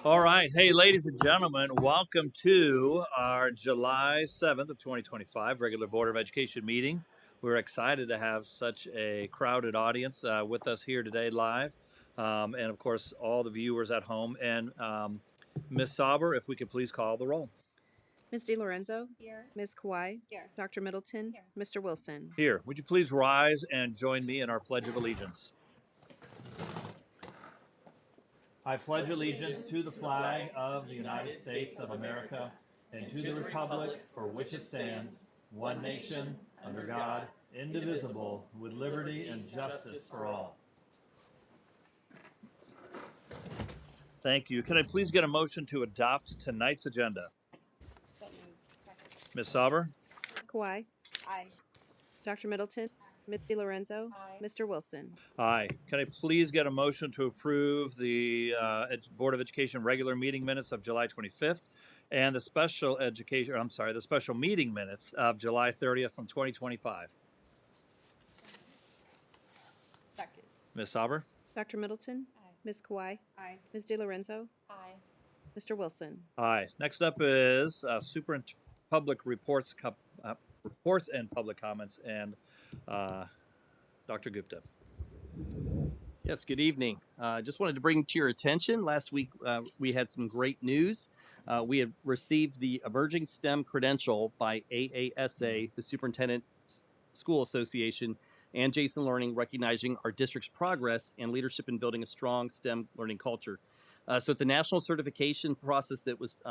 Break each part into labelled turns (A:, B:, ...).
A: All right. Hey, ladies and gentlemen, welcome to our July 7th of 2025 regular Board of Education meeting. We're excited to have such a crowded audience with us here today live. And of course, all the viewers at home. And Ms. Sauber, if we could please call the roll.
B: Ms. DiLorenzo?
C: Here.
B: Ms. Kawhi?
C: Here.
B: Dr. Middleton?
C: Here.
B: Mr. Wilson?
A: Here, would you please rise and join me in our Pledge of Allegiance? I pledge allegiance to the flag of the United States of America and to the republic for which it stands, one nation, under God, indivisible, with liberty and justice for all. Thank you. Can I please get a motion to adopt tonight's agenda?
C: So moved. Second.
A: Ms. Sauber?
B: Ms. Kawhi?
C: Aye.
B: Dr. Middleton? Ms. DiLorenzo?
C: Aye.
B: Mr. Wilson?
A: Aye. Can I please get a motion to approve the Board of Education regular meeting minutes of July 25th and the special meeting minutes of July 30th from 2025?
C: Second.
A: Ms. Sauber?
B: Dr. Middleton?
C: Aye.
B: Ms. Kawhi?
C: Aye.
B: Ms. DiLorenzo?
C: Aye.
B: Mr. Wilson?
A: Aye. Next up is public reports, reports and public comments, and Dr. Gupta.
D: Yes, good evening. Just wanted to bring to your attention, last week we had some great news. We have received the Emerging STEM credential by AASA, the Superintendent School Association, and Jason Learning, recognizing our district's progress and leadership in building a strong STEM learning culture. So it's a national certification process that was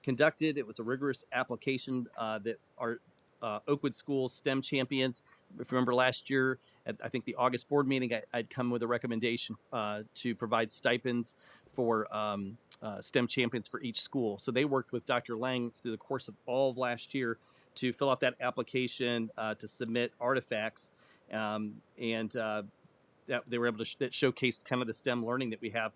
D: conducted. It was a rigorous application that our Oakwood School STEM champions, if you remember last year, at I think the August board meeting, I'd come with a recommendation to provide stipends for STEM champions for each school. So they worked with Dr. Lang through the course of all of last year to fill out that application, to submit artifacts, and that they were able to that showcased kind of the STEM learning that we have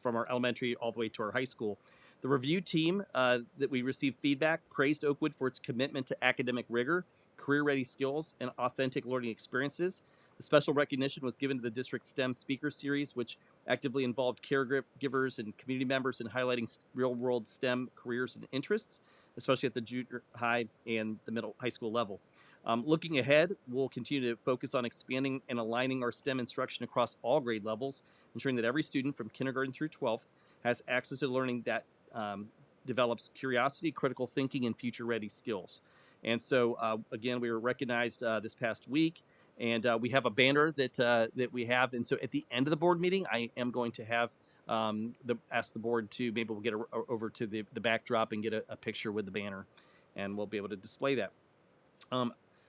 D: from our elementary all the way to our high school. The review team that we received feedback praised Oakwood for its commitment to academic rigor, career-ready skills, and authentic learning experiences. The special recognition was given to the district STEM speaker series, which actively involved caregivers and community members in highlighting real-world STEM careers and interests, especially at the junior high and the middle high school level. Looking ahead, we'll continue to focus on expanding and aligning our STEM instruction across all grade levels, ensuring that every student from kindergarten through 12th has access to learning that develops curiosity, critical thinking, and future-ready skills. And so, again, we were recognized this past week, and we have a banner that we have. And so, at the end of the board meeting, I am going to have ask the board to maybe we'll get over to the backdrop and get a picture with the banner, and we'll be able to display that.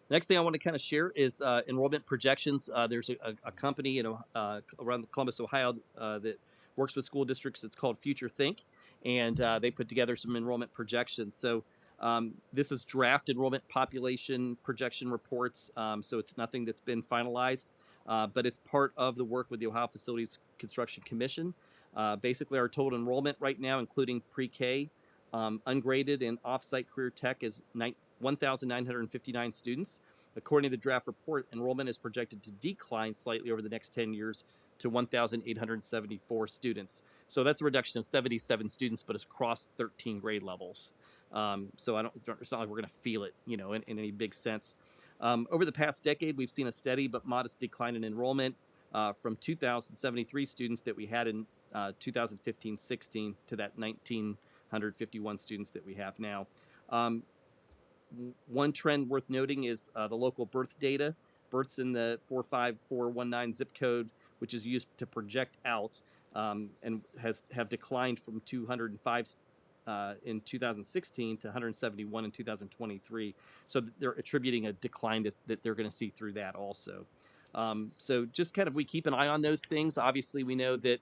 D: Next thing I want to kind of share is enrollment projections. There's a company around Columbus, Ohio, that works with school districts. It's called Future Think, and they put together some enrollment projections. So this is draft enrollment population projection reports. So it's nothing that's been finalized, but it's part of the work with the Ohio Facilities Construction Commission. Basically, our total enrollment right now, including pre-K, ungraded, and off-site career tech, is 1,959 students. According to the draft report, enrollment is projected to decline slightly over the next 10 years to 1,874 students. So that's a reduction of 77 students, but it's across 13 grade levels. So it's not like we're going to feel it, in any big sense. Over the past decade, we've seen a steady but modest decline in enrollment from 2,073 students that we had in 2015-16 to that 1,951 students that we have now. One trend worth noting is the local birth data. Births in the 45419 zip code, which is used to project out, and have declined from 205 in 2016 to 171 in 2023. So they're attributing a decline that they're going to see through that also. So just kind of we keep an eye on those things. Obviously, we know that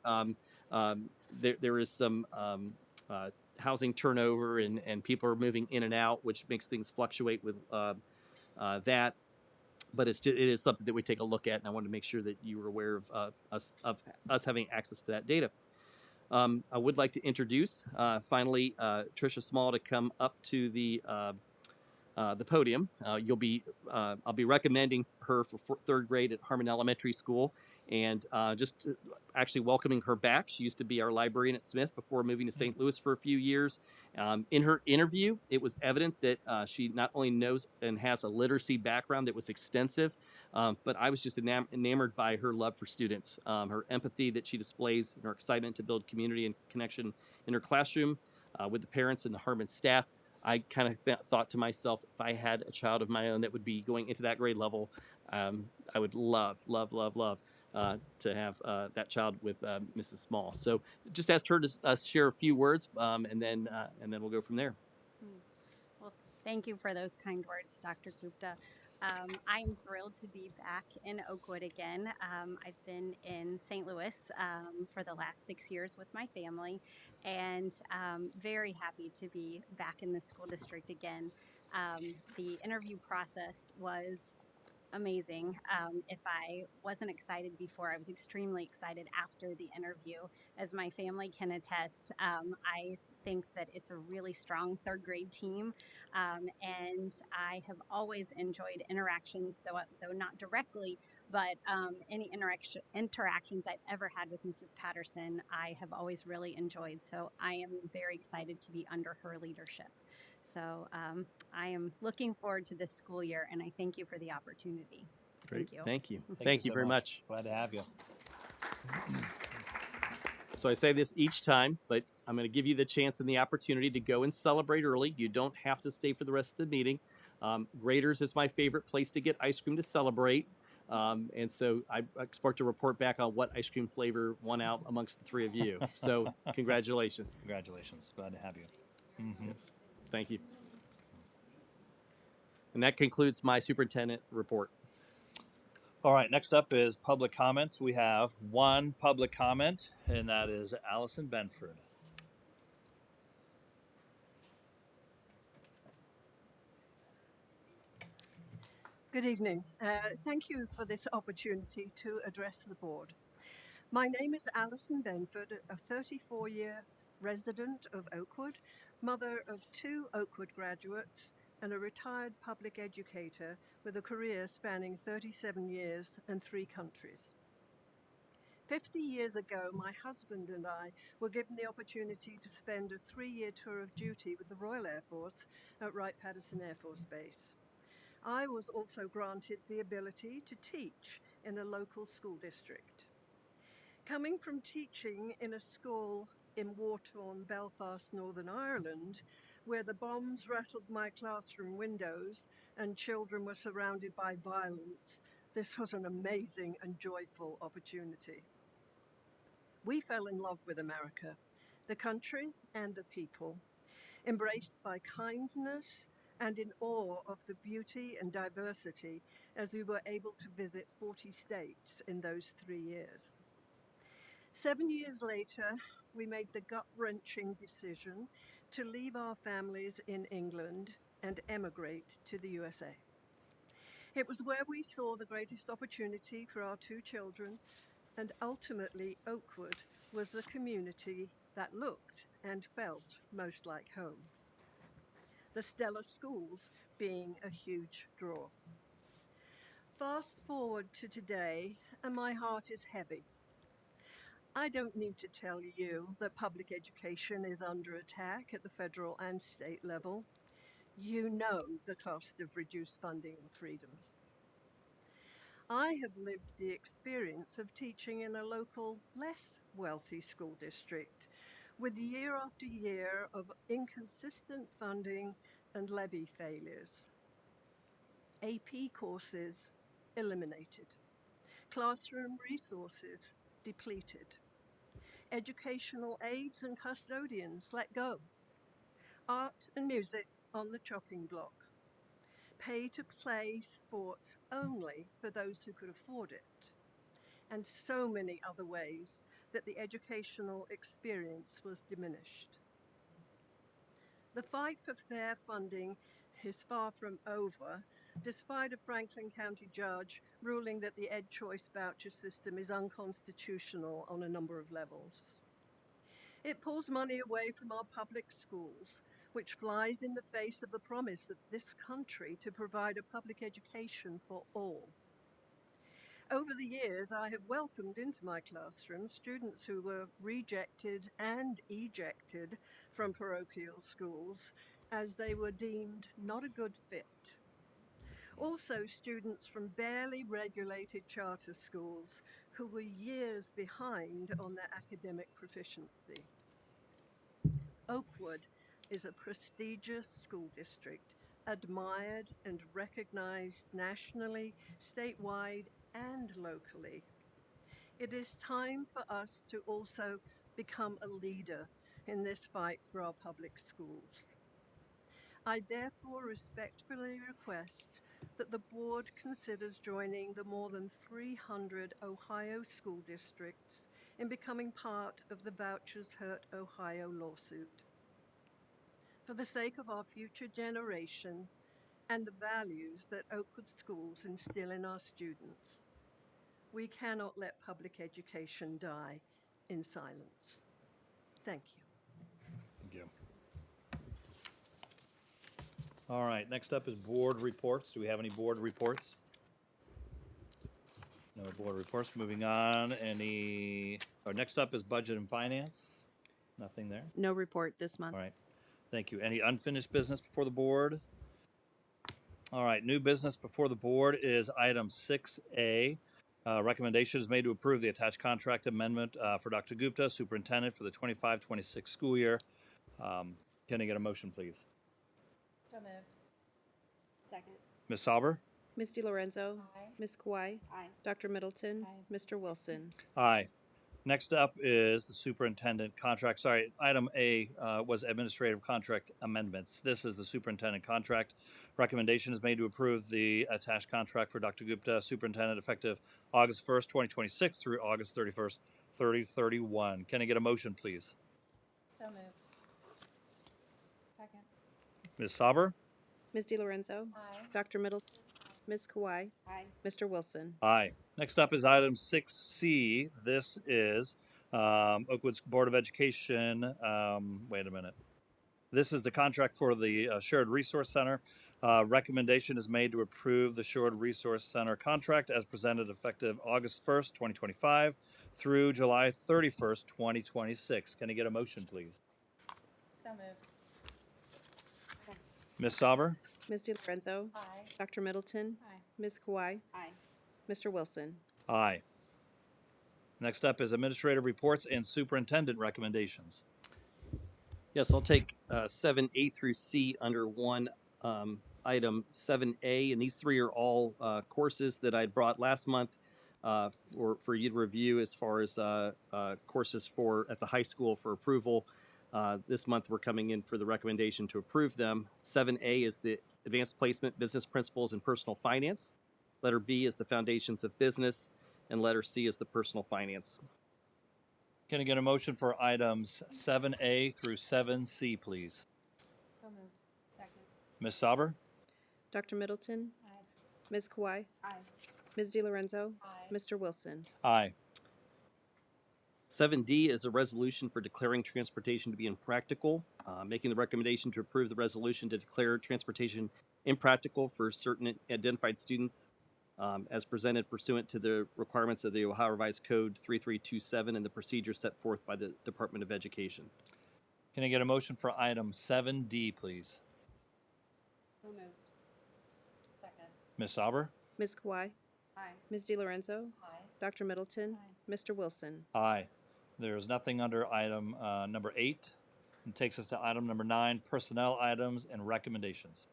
D: there is some housing turnover and people are moving in and out, which makes things fluctuate with that. But it is something that we take a look at, and I wanted to make sure that you were aware of us having access to that data. I would like to introduce finally Tricia Small to come up to the the podium. I'll be recommending her for third grade at Harmon Elementary School, and just actually welcoming her back. She used to be our librarian at Smith before moving to St. Louis for a few years. In her interview, it was evident that she not only knows and has a literacy background that was extensive, but I was just enamored by her love for students, her empathy that she displays, and her excitement to build community and connection in her classroom with the parents and the Harmon staff. I kind of thought to myself, if I had a child of my own that would be going into that grade level, I would love to have that child with Mrs. Small. So just asked her to share a few words, and then we'll go from there.
C: Well, thank you for those kind words, Dr. Gupta. I am thrilled to be back in Oakwood again. I've been in St. Louis for the last 6 years with my family, and very happy to be back in the school district again. The interview process was amazing. If I wasn't excited before, I was extremely excited after the interview. As my family can attest, I think that it's a really strong third grade team, and I have always enjoyed interactions, though not directly, but any interactions I've ever had with Mrs. Patterson, I have always really enjoyed. So I am very excited to be under her leadership. So I am looking forward to this school year, and I thank you for the opportunity.
D: Great.
C: Thank you.
D: Thank you. Thank you
A: so
D: very much.
A: Glad to have you.
D: So I say this each time, but I'm going to give you the chance and the opportunity to go and celebrate early. You don't have to stay for the rest of the meeting. Graders is my favorite place to get ice cream to celebrate. And so I expect to report back on what ice cream flavor won out amongst the three of you. So congratulations.
A: Congratulations. Glad to have you.
D: Yes. Thank you. And that concludes my superintendent report.
A: All right, next up is public comments. We have one public comment, and that is Allison Benford.
E: Good evening. Thank you for this opportunity to address the board. My name is Alison Benford, a 34-year resident of Oakwood, mother of 2 Oakwood graduates, and a retired public educator with a career spanning 37 years and 3 countries. 50 years ago, my husband and I were given the opportunity to spend a 3-year tour of duty with the Royal Air Force at Wright-Patterson Air Force Base. I was also granted the ability to teach in a local school district. Coming from teaching in a school in war-torn Belfast, Northern Ireland, where the bombs rattled my classroom windows and children were surrounded by violence, this was an amazing and joyful opportunity. We fell in love with America, the country and the people, embraced by kindness and in awe of the beauty and diversity as we were able to visit 40 states in those 3 years. 7 years later, we made the gut-wrenching decision to leave our families in England and emigrate to the USA. It was where we saw the greatest opportunity for our 2 children, and ultimately Oakwood was the community that looked and felt most like home. The stellar schools being a huge draw. Fast forward to today, and my heart is heavy. I don't need to tell you that public education is under attack at the federal and state level. You know the cost of reduced funding and freedoms. I have lived the experience of teaching in a local, less wealthy school district with year after year of inconsistent funding and levy failures. AP courses eliminated. Classroom resources depleted. Educational aides and custodians let go. Art and music on the chopping block. Pay-to-play sports only for those who could afford it. And so many other ways that the educational experience was diminished. The fight for fair funding is far from over, despite a Franklin County judge ruling that the EdChoice voucher system is unconstitutional on a number of levels. It pulls money away from our public schools, which flies in the face of the promise of this country to provide a public education for all. Over the years, I have welcomed into my classroom students who were rejected and ejected from parochial schools as they were deemed not a good fit. Also, students from barely regulated charter schools who were years behind on their academic proficiency. Oakwood is a prestigious school district, admired and recognized nationally, statewide, and locally. It is time for us to also become a leader in this fight for our public schools. I therefore respectfully request that the board considers joining the more than 300 Ohio school districts in becoming part of the Vouchers Hurt Ohio lawsuit. For the sake of our future generation and the values that Oakwood schools instill in our students, we cannot let public education die in silence. Thank you.
A: Thank you. All right, next up is board reports. Do we have any board reports? No board reports. Moving on, next up is budget and finance. Nothing there.
B: No report this month.
A: All right, thank you. Any unfinished business before the board? All right, new business before the board is item 6A. Recommendation is made to approve the attached contract amendment for Dr. Gupta, superintendent for the 25-26 school year. Can I get a motion, please?
F: So moved. Second.
A: Ms. Sauber?
B: Ms. DiLorenzo.
F: Aye.
B: Ms. Kawhi.
F: Aye.
B: Dr. Middleton.
F: Aye.
B: Mr. Wilson.
A: Aye. Next up is the superintendent contract. Sorry, item A was administrative contract amendments. This is the superintendent contract. Recommendation is made to approve the attached contract for Dr. Gupta, superintendent, effective August 1st, 2026 through August 31st, 2031. Can I get a motion, please?
F: So moved. Second.
A: Ms. Sauber?
B: Ms. DiLorenzo.
F: Aye.
B: Dr. Middleton. Ms. Kawhi.
F: Aye.
B: Mr. Wilson.
A: Aye. Next up is item 6C. This is Oakwood's Board of Education. Wait a minute. This is the contract for the Shared Resource Center. Recommendation is made to approve the Shared Resource Center contract as presented effective August 1st, 2025 through July 31st, 2026. Can I get a motion, please?
F: So moved.
A: Ms. Sauber?
B: Ms. DiLorenzo.
F: Aye.
B: Dr. Middleton.
F: Aye.
B: Ms. Kawhi.
F: Aye.
B: Mr. Wilson.
A: Aye. Next up is administrative reports and superintendent recommendations.
D: Yes, I'll take 7A through C under one item 7A, and these three are all courses that I brought last month for you to review as far as courses at the high school for approval. This month we're coming in for the recommendation to approve them. 7A is the Advanced Placement, Business Principles, and Personal Finance. Letter B is the Foundations of Business, and letter C is the Personal Finance.
A: Can I get a motion for items 7A through 7C, please?
F: So moved. Second.
A: Ms. Sauber?
B: Dr. Middleton.
F: Aye.
B: Ms. Kawhi.
F: Aye.
B: Ms. DiLorenzo.
F: Aye.
B: Mr. Wilson.
A: Aye.
D: 7D is a resolution for declaring transportation to be impractical, making the recommendation to approve the resolution to declare transportation impractical for certain identified students as presented pursuant to the requirements of the Ohio Revised Code 3327 and the procedures set forth by the Department of Education.
A: Can I get a motion for item 7D, please?
F: So moved. Second.
A: Ms. Sauber?
B: Ms. Kawhi.
F: Aye.
B: Ms. DiLorenzo.
F: Aye.
B: Dr. Middleton.
F: Aye.
B: Mr. Wilson.
A: Aye. There's nothing under item number 8. It takes us to item number 9, personnel items and recommendations.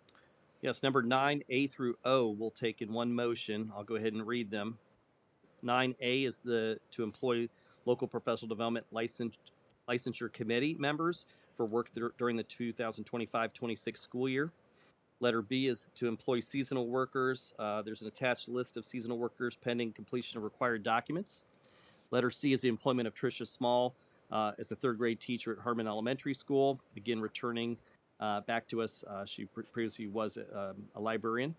D: Yes, number 9A through O we'll take in one motion. I'll go ahead and read them. 9A is to employ local professional development licensure committee members for work during the 2025-26 school year. Letter B is to employ seasonal workers. There's an attached list of seasonal workers pending completion of required documents. Letter C is the employment of Tricia Small as a third grade teacher at Harmon Elementary School, again returning back to us. She previously was a librarian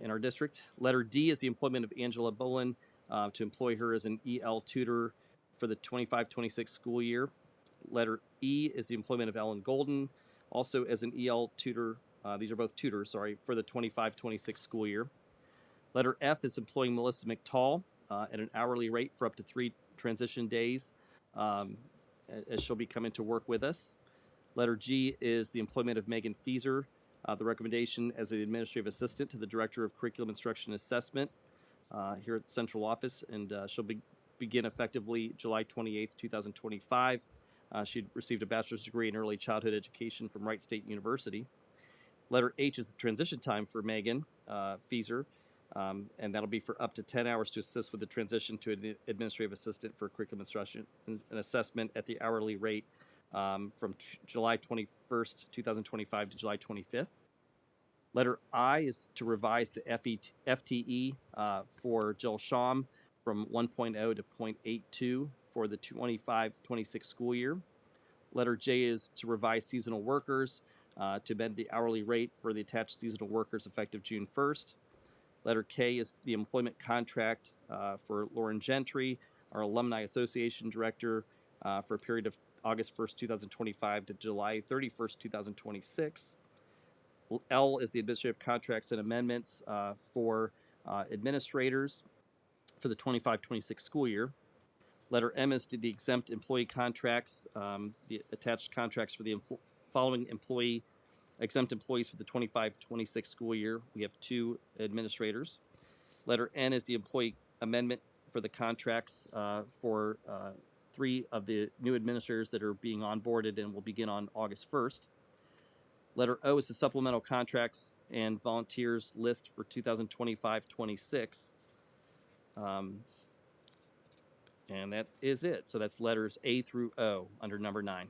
D: in our district. Letter D is the employment of Angela Bolin to employ her as an EL tutor for the 25-26 school year. Letter E is the employment of Ellen Golden also as an EL tutor. These are both tutors, sorry, for the 25-26 school year. Letter F is employing Melissa McTall at an hourly rate for up to 3 transition days as she'll be coming to work with us. Letter G is the employment of Megan Fieser, the recommendation as an administrative assistant to the Director of Curriculum Instruction Assessment here at the central office, and she'll begin effectively July 28th, 2025. She received a bachelor's degree in early childhood education from Wright State University. Letter H is the transition time for Megan Fieser, and that'll be for up to 10 hours to assist with the transition to an administrative assistant for curriculum instruction and assessment at the hourly rate from July 21st, 2025 to July 25th. Letter I is to revise the FTE for Jill Sham from 1.0 to 0.82 for the 25-26 school year. Letter J is to revise seasonal workers to amend the hourly rate for the attached seasonal workers effective June 1st. Letter K is the employment contract for Lauren Gentry, our Alumni Association Director, for a period of August 1st, 2025 to July 31st, 2026. L is the administrative contracts and amendments for administrators for the 25-26 school year. Letter M is to the exempt employee contracts, the attached contracts for the following exempt employees for the 25-26 school year. We have 2 administrators. Letter N is the employee amendment for the contracts for 3 of the new administrators that are being onboarded and will begin on August 1st. Letter O is the supplemental contracts and volunteers list for 2025-26. And that is it. So that's letters A through O under number 9.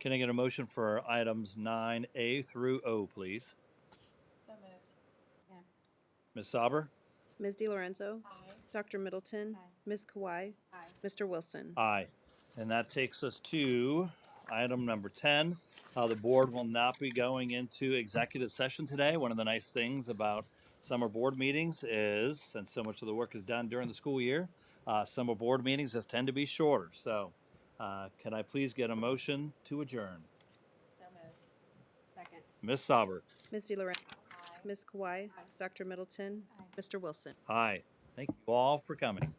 A: Can I get a motion for items 9A through O, please?
F: So moved.
A: Ms. Sauber?
B: Ms. DiLorenzo,
F: Aye.
B: Dr. Middleton,
F: Aye.
B: Ms. Kawhi,
F: Aye.
B: Mr. Wilson.
A: Aye. And that takes us to item number 10. The board will not be going into executive session today. One of the nice things about summer board meetings is, since so much of the work is done during the school year, summer board meetings just tend to be shorter. So can I please get a motion to adjourn?
F: So moved. Second.
A: Ms. Sauber?
B: Ms. DiLorenzo,
F: Aye.
B: Ms. Kawhi,
F: Aye.
B: Dr. Middleton,
F: Aye.
B: Mr. Wilson.
A: Aye. Thank you all for coming.